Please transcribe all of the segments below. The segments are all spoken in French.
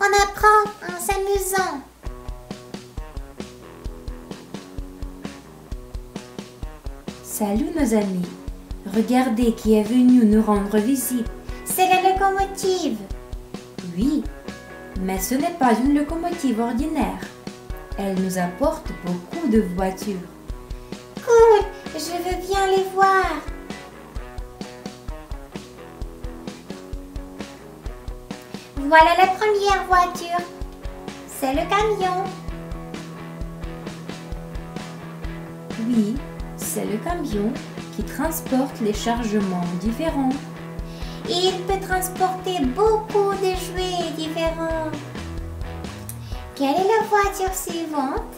On apprend en s'amusant. Salut nos amis. Regardez qui est venu nous rendre visite. C'est la locomotive. Oui, mais ce n'est pas une locomotive ordinaire. Elle nous apporte beaucoup de voitures. Cool, je veux bien les voir. Voilà la première voiture. C'est le camion. Oui, c'est le camion qui transporte les chargements différents. Et il peut transporter beaucoup de jouets différents. Quelle est la voiture suivante?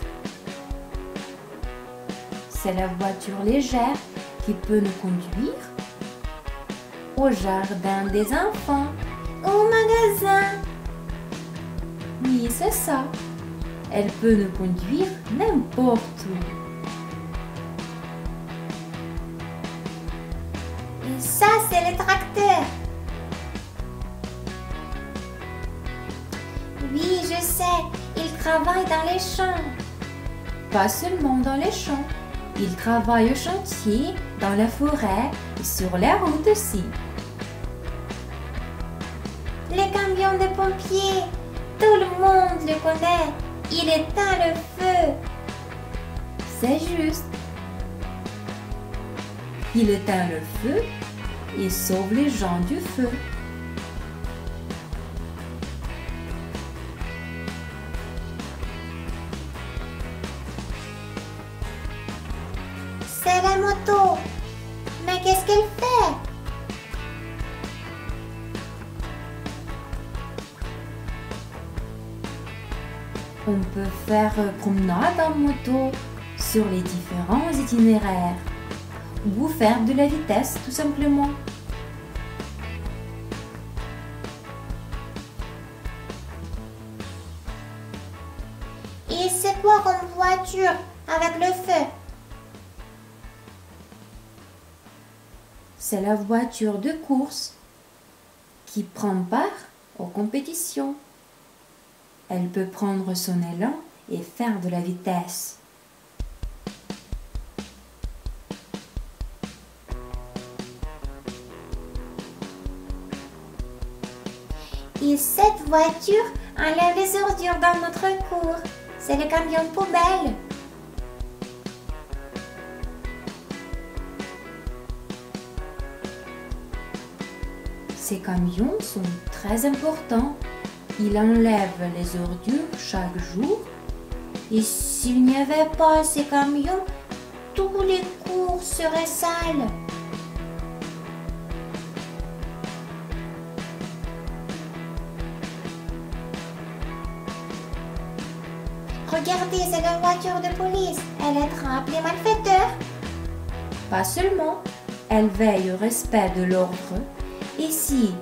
C'est la voiture légère qui peut nous conduire au jardin des enfants. Au magasin. Oui, c'est ça. Elle peut nous conduire n'importe où. Et ça, c'est le tracteur. Oui, je sais, il travaille dans les champs. Pas seulement dans les champs. Il travaille au chantier, dans la forêt et sur la route aussi. Le camion de pompiers, tout le monde le connaît. Il éteint le feu. C'est juste. Il éteint le feu et sauve les gens du feu. C'est la moto. Mais qu'est-ce qu'elle fait? On peut faire promenade en moto sur les différents itinéraires ou faire de la vitesse tout simplement. Et c'est quoi comme voiture avec le feu? C'est la voiture de course qui prend part aux compétitions. Elle peut prendre son élan et faire de la vitesse. Et cette voiture enlève les ordures dans notre cour. C'est le camion poubelle. Ces camions sont très importants. Ils enlèvent les ordures chaque jour. Et s'il n'y avait pas ces camions, tous les cours seraient sales. Regardez, c'est la voiture de police. Elle attrape les malfaiteurs. Pas seulement, elle veille au respect de l'ordre. Et si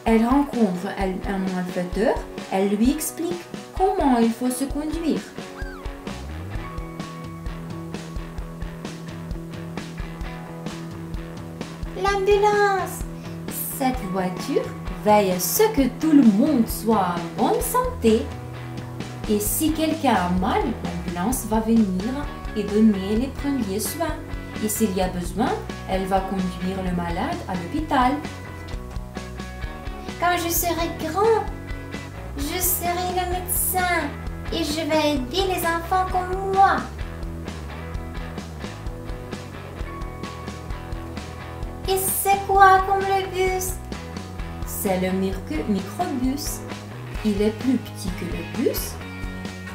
elle rencontre un malfaiteur, elle lui explique comment il faut se conduire. L'ambulance. Cette voiture veille à ce que tout le monde soit en bonne santé. Et si quelqu'un a mal, l'ambulance va venir et donner les premiers soins. Et s'il y a besoin, elle va conduire le malade à l'hôpital. Quand je serai grand, je serai le médecin et je vais aider les enfants comme moi. Et c'est quoi comme le bus? C'est le microbus. Il est plus petit que le bus,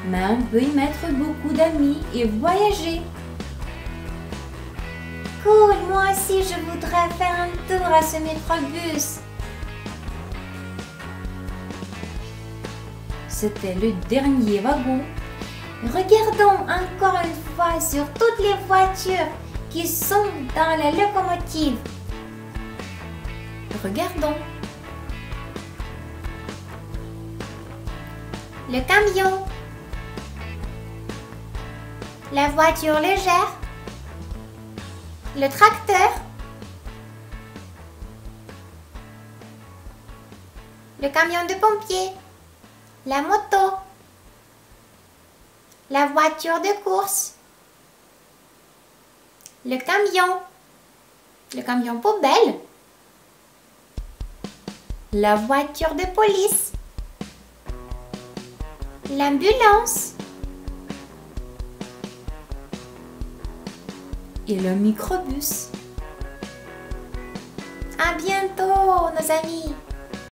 mais on peut y mettre beaucoup d'amis et voyager. Cool, moi aussi je voudrais faire un tour à ce microbus. C'était le dernier wagon. Regardons encore une fois sur toutes les voitures qui sont dans la locomotive. Regardons. Le camion. La voiture légère. Le tracteur. Le camion de pompiers. La moto. La voiture de course. Le camion. Le camion poubelle. La voiture de police. L'ambulance. Et le microbus. À bientôt, nos amis!